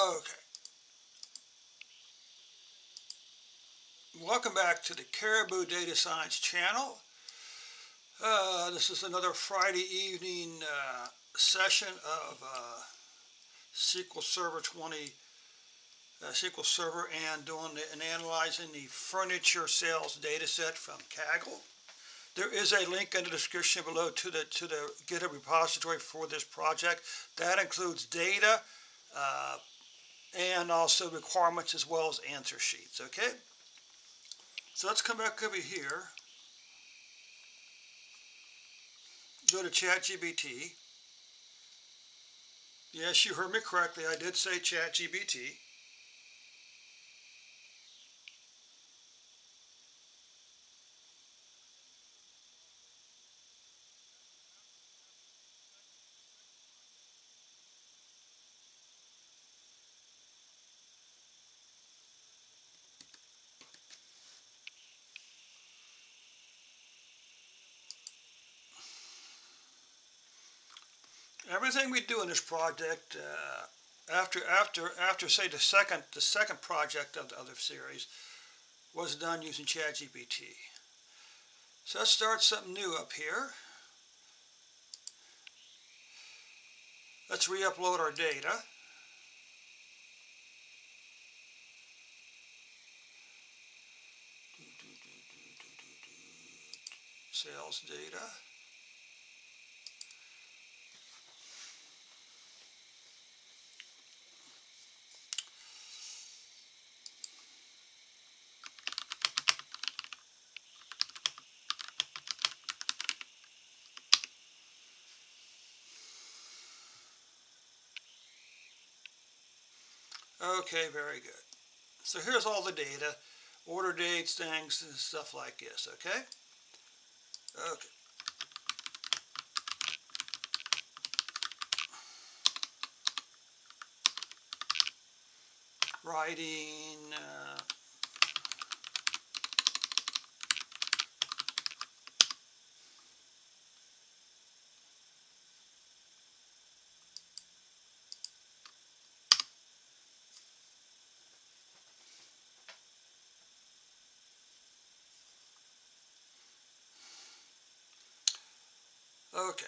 Okay. Welcome back to the Caribou Data Science channel. This is another Friday evening session of SQL Server 20, SQL Server, and analyzing the furniture sales data set from Kaggle. There is a link in the description below to the GitHub repository for this project. That includes data and also requirements as well as answer sheets. Okay. So let's come back over here, go to ChatGPT. Yes, you heard me correctly, I did say ChatGPT. Everything we do in this project, after say the second project of the other series, was done using ChatGPT. So let's start something new up here. Let's re-upload our data. Sales data. Okay, very good. So here's all the data, order dates, things, and stuff like this, okay? Okay. Writing, okay.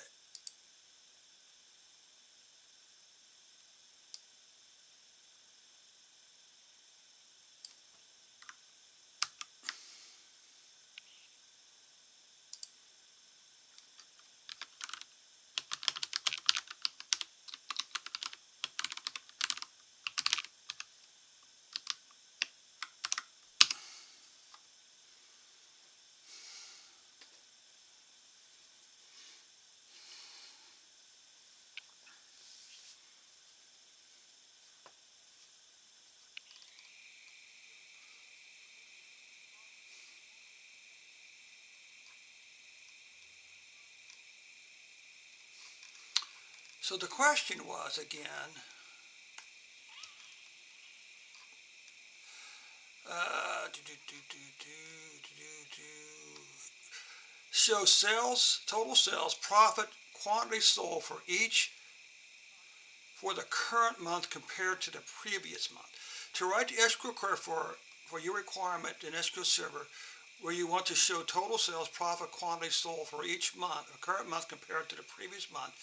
So the question was, again, show sales, total sales, profit, quantity sold for the current month compared to the previous month. To write the SQL query for your requirement in SQL Server, where you want to show total sales, profit, quantity sold for each month, or current month compared to the previous month,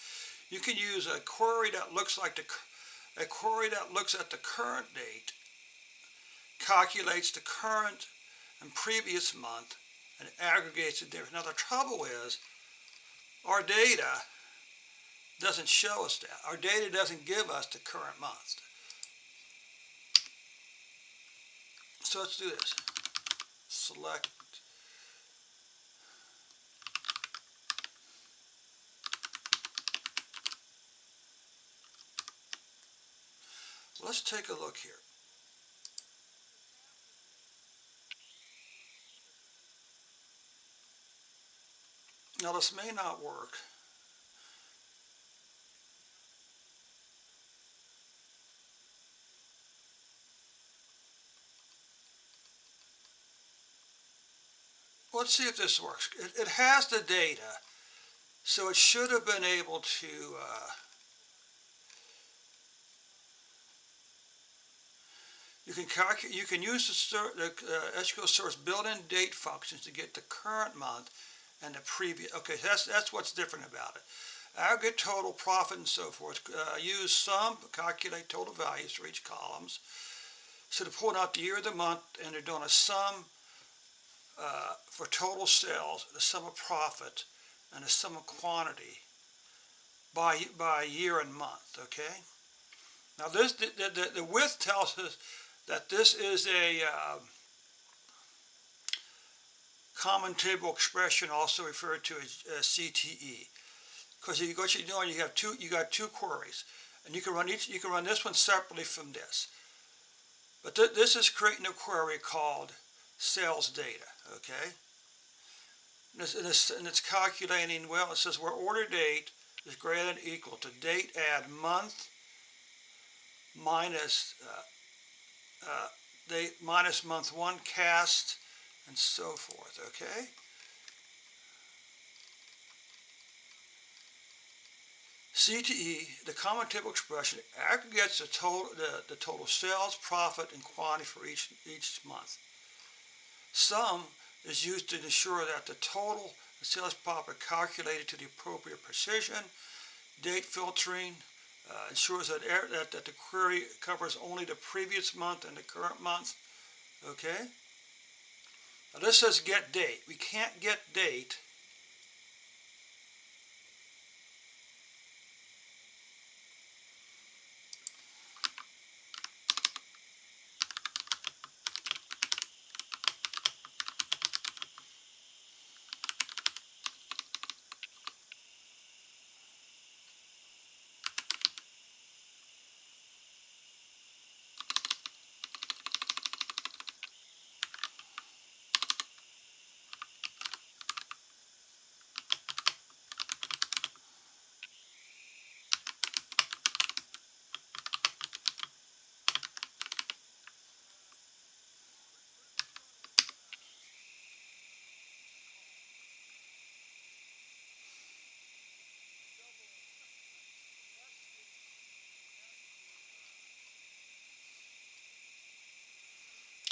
you can use a query that looks at the current date, calculates the current and previous month, and aggregates it there. Now the trouble is, our data doesn't show us that. Our data doesn't give us the current month. So let's do this. Select. Let's take a look here. Now this may not work. Let's see if this works. It has the data, so it should have been able to You can use the SQL Server's built-in date functions to get the current month and the previous. Okay, that's what's different about it. Aggregate total, profit, and so forth. Use sum, calculate total values for each columns. So they're pulling out the year of the month, and they're doing a sum for total sales, the sum of profit, and the sum of quantity by year and month. Okay. Now this the width tells us that this is a common table expression, also referred to as CTE. Because what you're doing, you got two queries, and you can run this one separately from this. But this is creating a query called sales data. Okay, and it's calculating. Well, it says where order date is greater than or equal to date add month minus date minus month one cast, and so forth. Okay. CTE, the common table expression, aggregates the total sales, profit, and quantity for each month. Sum is used to ensure that the total sales profit calculated to the appropriate precision. Date filtering ensures that the query covers only the previous month and the current month. Okay. Now this says get date. We can't get date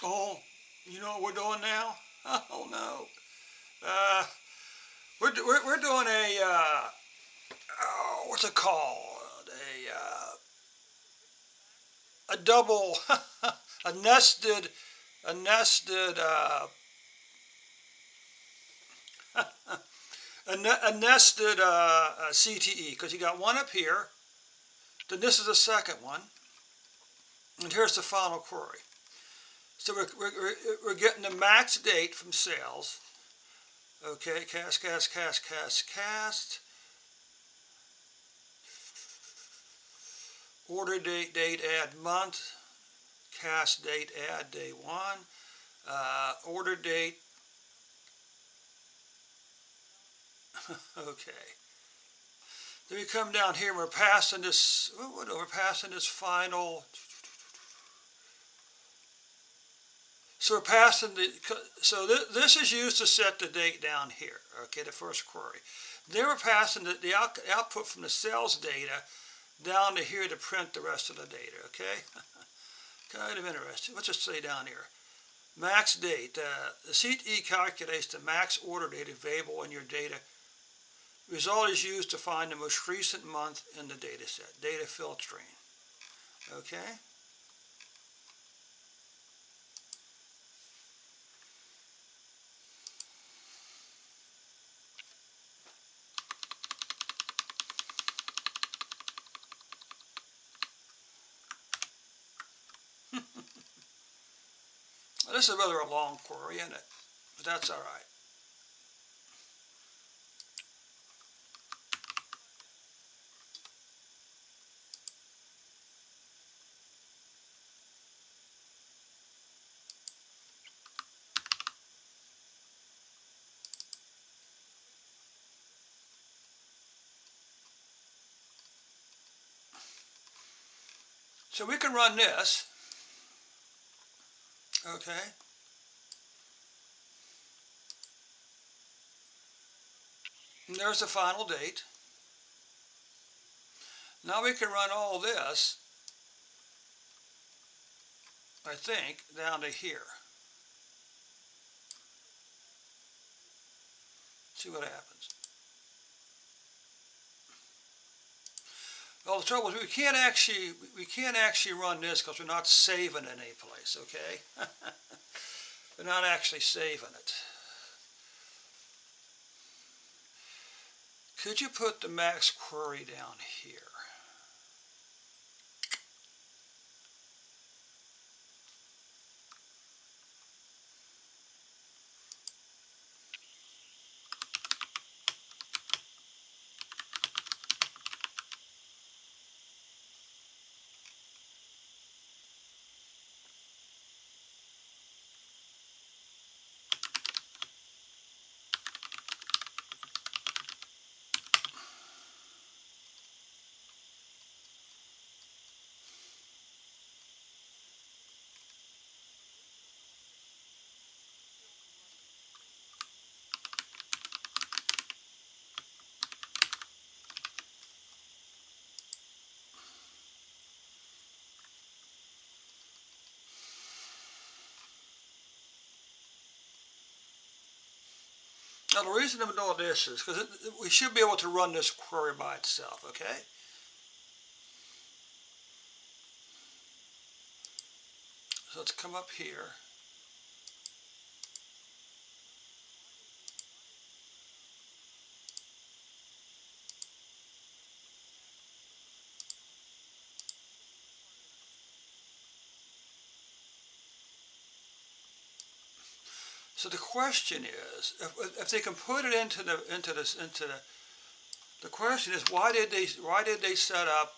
Oh, you know what we're doing now? Oh no. We're doing a oh, what's it called? A double, a nested, a nested, a nested CTE, because you got one up here, then this is the second one, and here's the final query. So we're getting the max date from sales. Okay, cast. Order date add month. Cast date add day one. Order date. Okay. Then we come down here and we're passing this. We're passing this final. So we're passing this is used to set the date down here, okay, the first query. Then we're passing the output from the sales data down to here to print the rest of the data, okay? Kind of interesting. Let's just say down here. Max date. The CTE calculates the max order date available in your data. Result is used to find the most recent month in the data set. Data filtering, okay? This is rather a long query, isn't it? But that's all right. So we can run this, okay? And there's the final date. Now we can run all this, I think, down to here. See what happens. Well, the trouble is we can't actually run this because we're not saving it any place, okay? We're not actually saving it. Could you put the max query down here? Now the reason I'm doing this is because we should be able to run this query by itself, okay? So let's come up here. So the question is, if they can put it into the question is why did they set up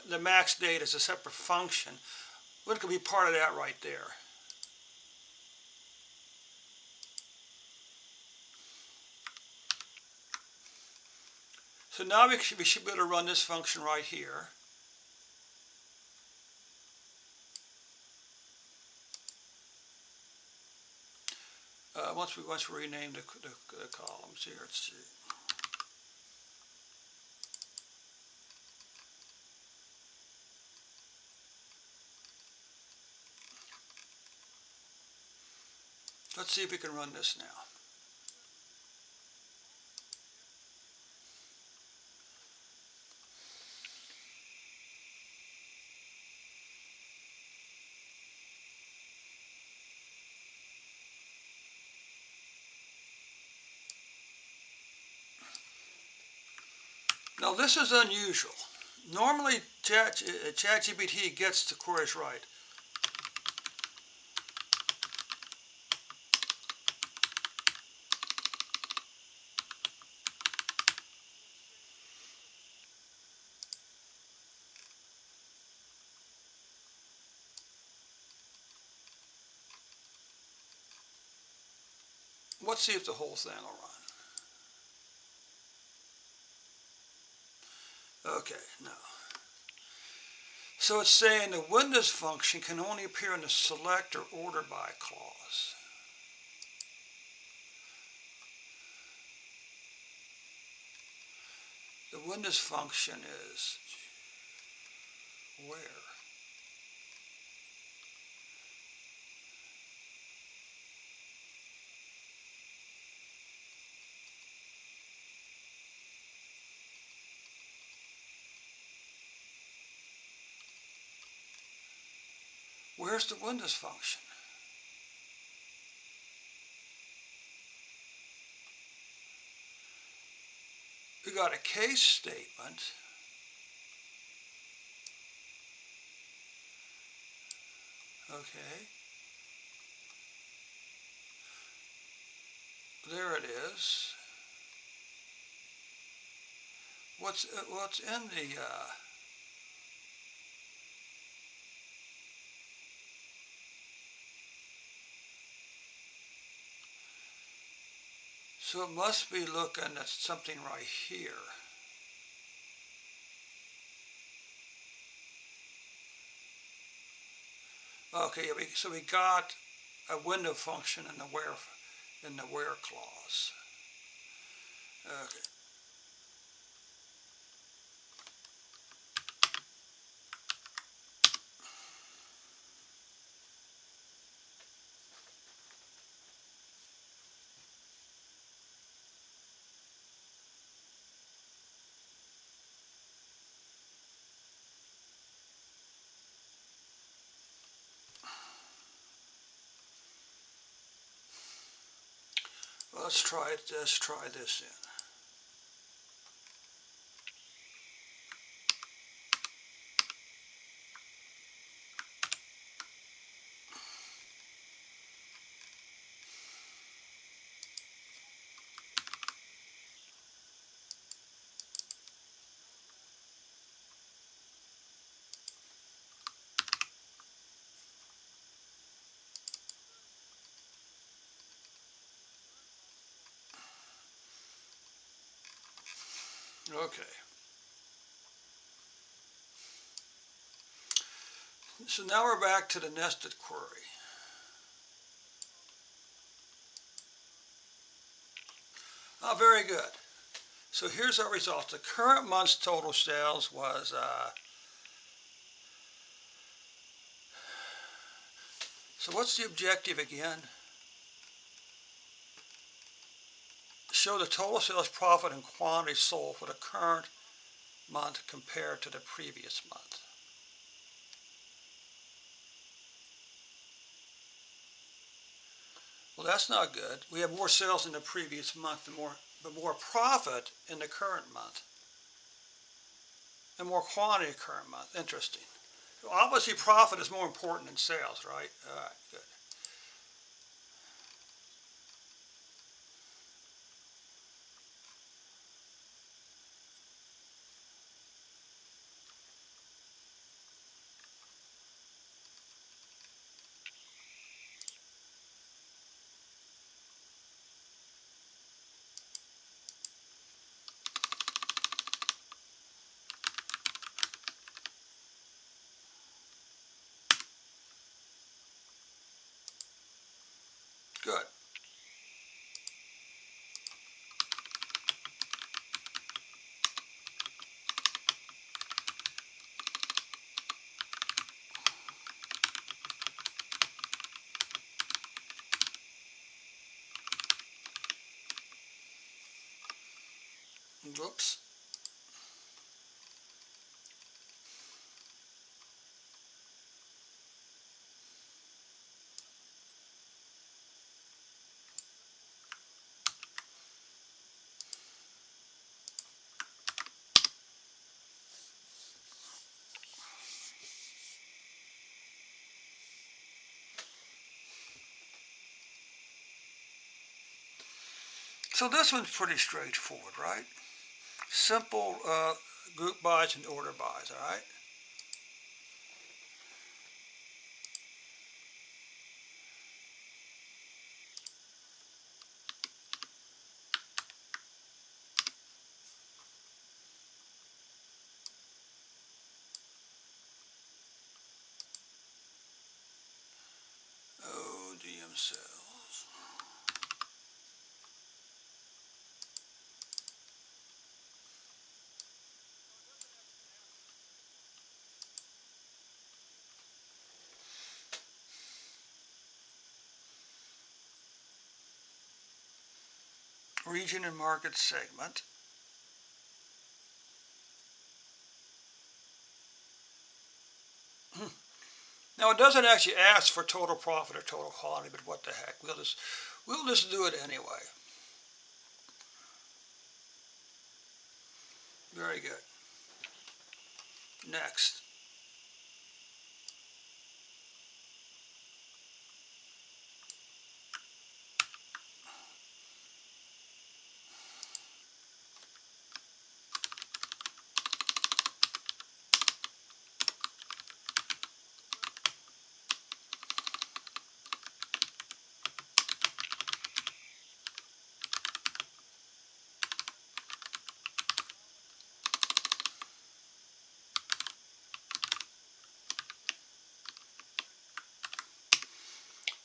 the max date as a separate function? What could be part of that right there? So now we should be able to run this function right here. Once we rename the columns here, let's see. Let's see if we can run this now. Now this is unusual. Normally ChatGPT gets the queries right. Let's see if the whole thing will run. Okay, no. So it's saying the Windows function can only appear in the select or order by clause. The Windows function is where? Where's the Windows function? We got a case statement. Okay. There it is. What's in the so it must be looking at something right here. Okay, so we got a window function in the where clause. Okay. let's try this in. Okay. So now we're back to the nested query. Oh, very good. So here's our results. The current month's total sales was so what's the objective again? Show the total sales profit and quantity sold for the current month compared to the previous month. Well, that's not good. We have more sales in the previous month, but more profit in the current month, and more quantity current month. Interesting. So obviously, profit is more important than sales, right? All right, good. Good. Whoops. So this one's pretty straightforward, right? Simple group buys and order buys, all right? ODM sales. Region and market segment. Now it doesn't actually ask for total profit or total quantity, but what the heck? We'll just do it anyway. Very good. Next.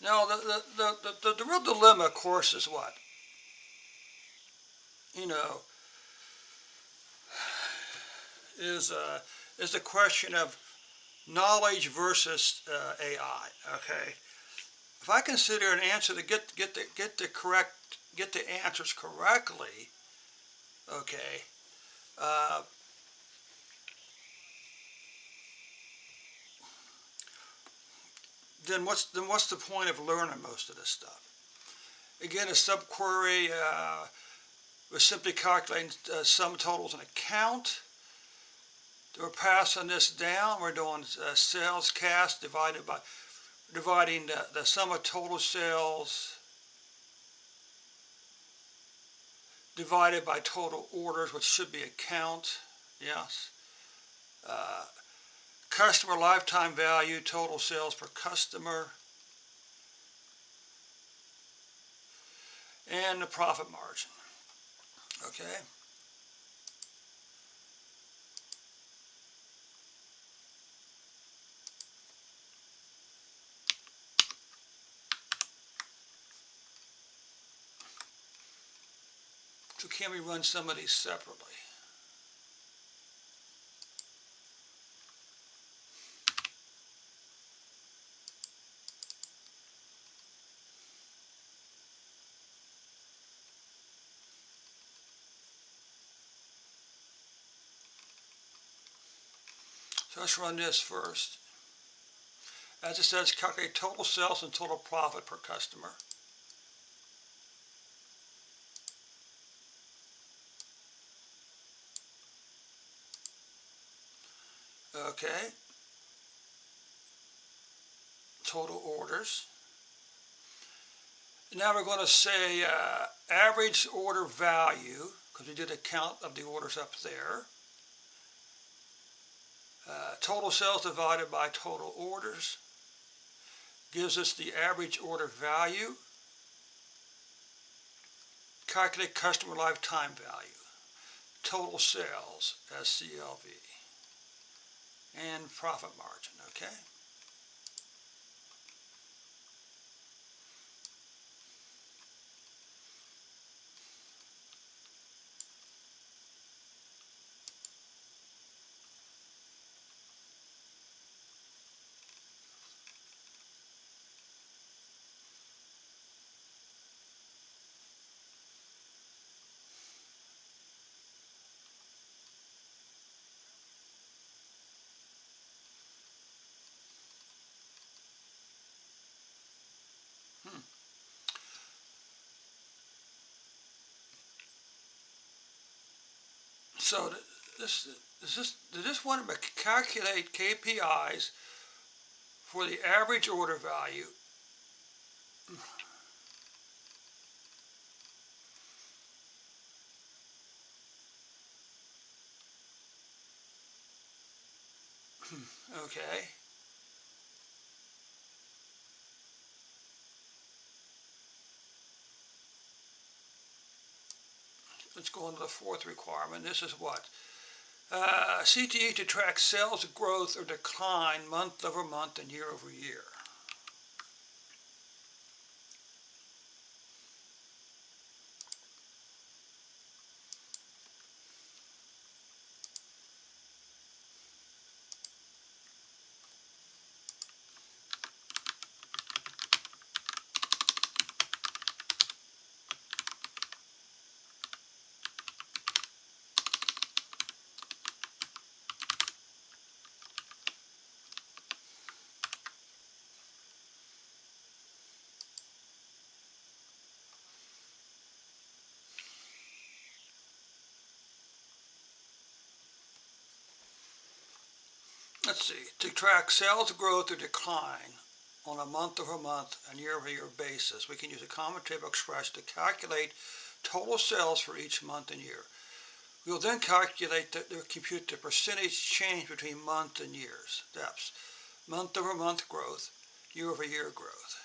Now the real dilemma, of course, is what? You know, is the question of knowledge versus AI. Okay, if I consider an answer to get the answers correctly, okay, uh, then what's the point of learning most of this stuff? Again, a subquery, we're simply calculating sum totals in a count. We're passing this down. We're doing sales cast dividing the sum of total sales divided by total orders, which should be a count. Yes. Customer lifetime value, total sales per customer, and the profit margin. Okay. So can we run some of these separately? So let's run this first. As it says, calculate total sales and total profit per customer. Okay. Total orders. Now we're going to say average order value, because we did a count of the orders up there. Total sales divided by total orders gives us the average order value. Calculate customer lifetime value. Total sales, SCLV. And profit margin, okay? So this want to calculate KPIs for the average order value. Okay. Let's go into the fourth requirement. This is what? CTE to track sales growth or decline month over month and year over year. Let's see, to track sales growth or decline on a month over month and year over year basis, we can use a common table expression to calculate total sales for each month and year. We will then compute the percentage change between month and years, steps, month over month growth, year over year growth.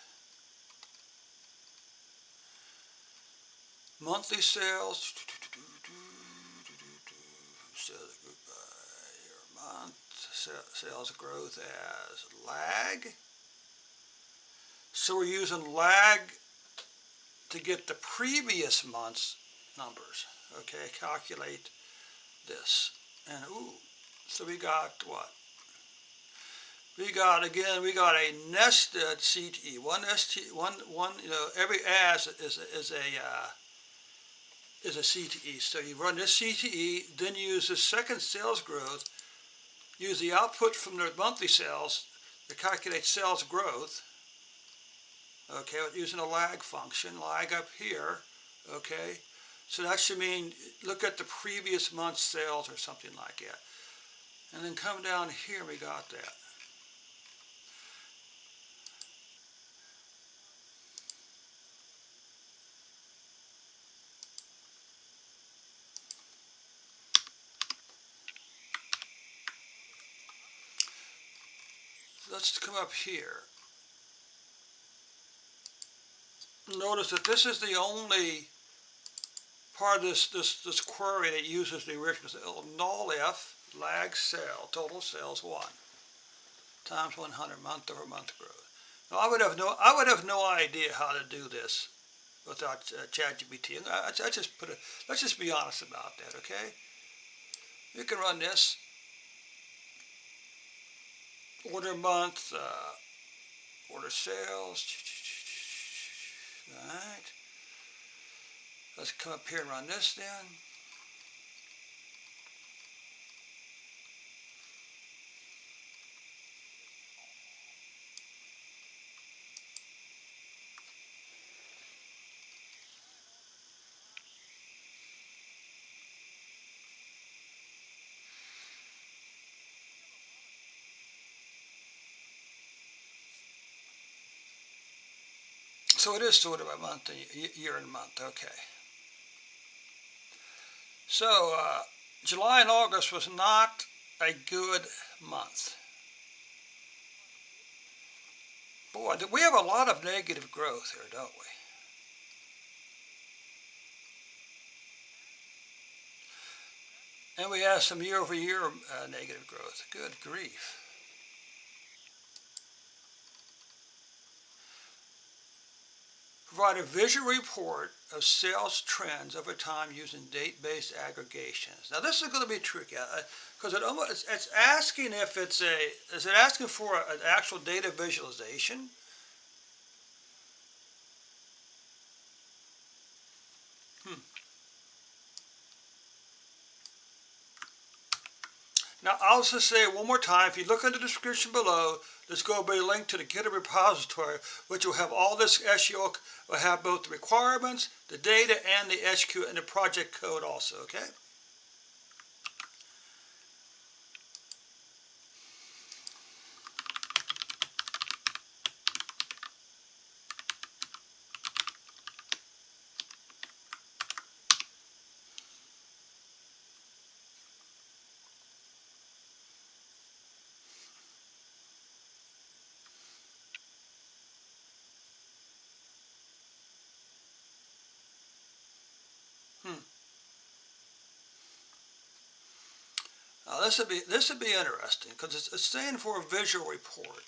Monthly sales, sales group by year month. Sales growth as lag. So we're using lag to get the previous month's numbers. Okay, calculate this. And so we got what? We got a nested CTE. Every as is a CTE. So you run this CTE, then use the second sales growth. Use the output from the monthly sales to calculate sales growth, Okay, using a lag function, lag up here, okay? So that should mean look at the previous month's sales or something like that. And then come down here, we got that. Let's come up here. Notice that this is the only part of this query that uses the original. So null if lag sale total sales 1 times 100 month over month growth. Now I would have no idea how to do this without ChatGPT. Let's just be honest about that, okay? You can run this order month, order sales. All right. Let's come up here and run this then. So it is sorted by month, year and month, okay. So July and August was not a good month. Boy, we have a lot of negative growth here, don't we? And we have some year-over-year negative growth. Good grief. Provide a visual report of sales trends over time using date-based aggregations. Now this is going to be tricky because it's asking if is it asking for an actual data visualization? Now I'll just say it one more time. If you look in the description below, there's going to be a link to the GitHub repository, which will have all this SQL, will have both the requirements, the data, and the SQL and the project code also. Okay. Now this would be interesting because it's saying for a visual report.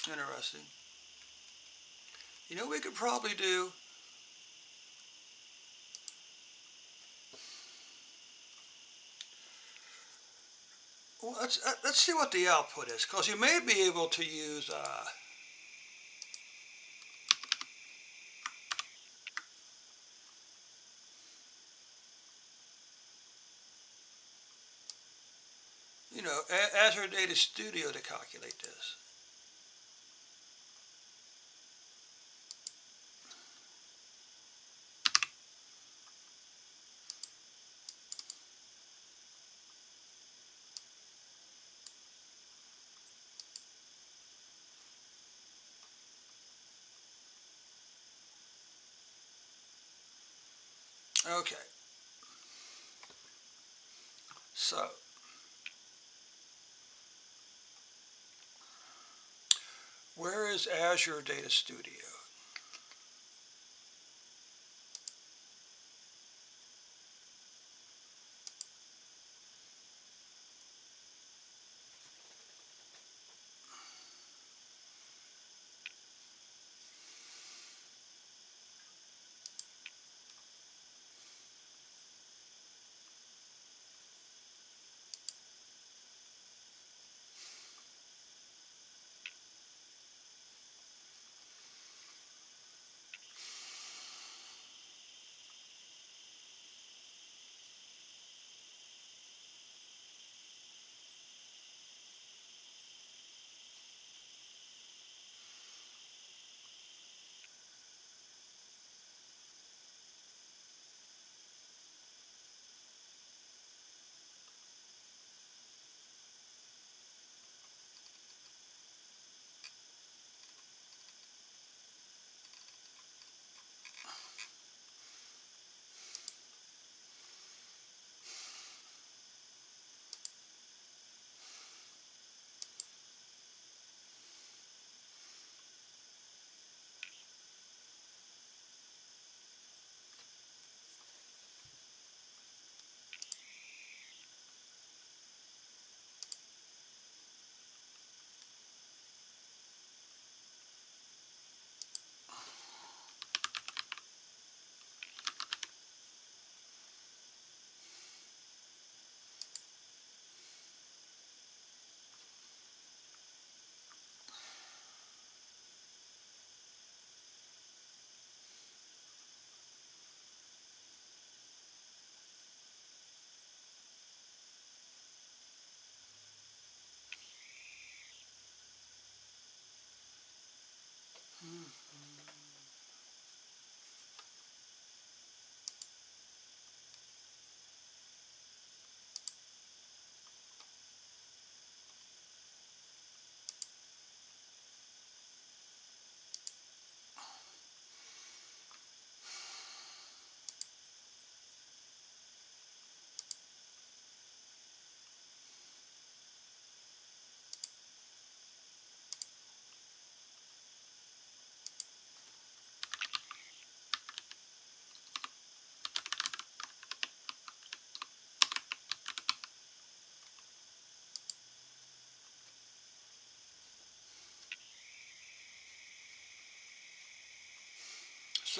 Interesting. You know what we could probably do? Well, let's see what the output is, because you may be able to use Azure Data Studio to calculate this. Okay. So, where is Azure Data Studio?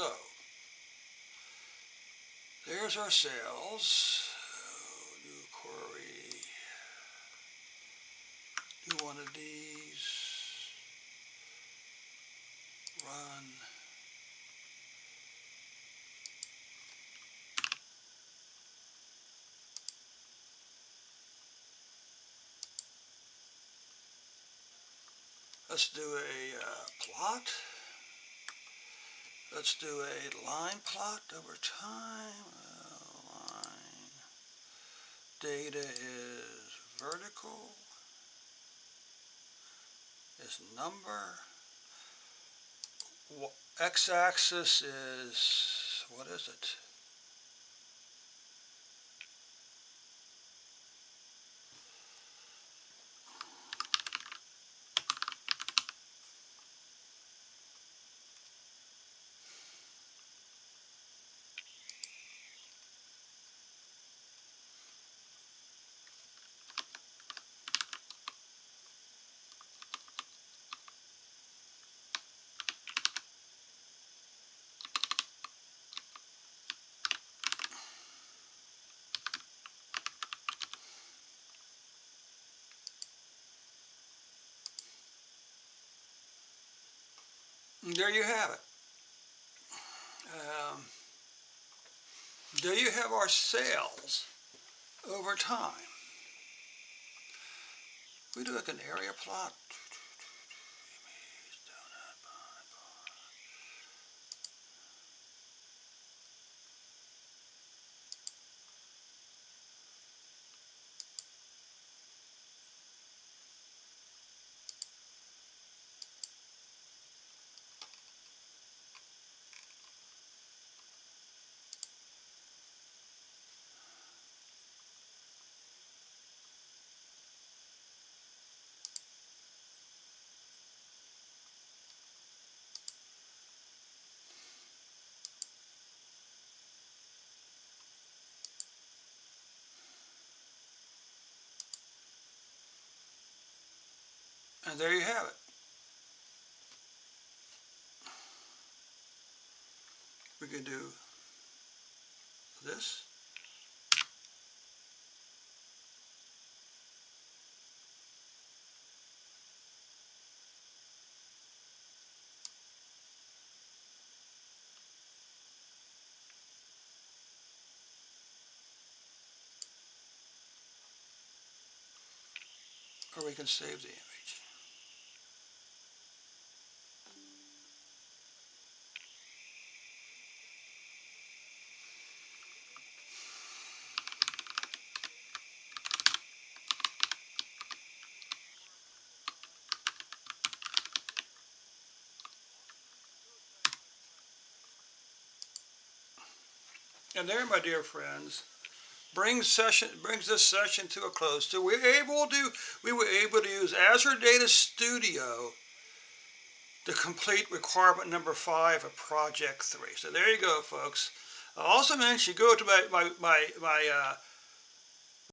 So, there's our sales. New query. Do one of these. Run. Let's do a plot. Let's do a line plot over time. Line. Data is vertical. Is number. X-axis is, what is it? And there you have it. There you have our sales over time. We do like an area plot. And there you have it. We can do this. Or we can save the image. And there, my dear friends, brings this session to a close. So we were able to use Azure Data Studio to complete requirement number 5 of Project 3. So there you go, folks. I also mentioned you go to my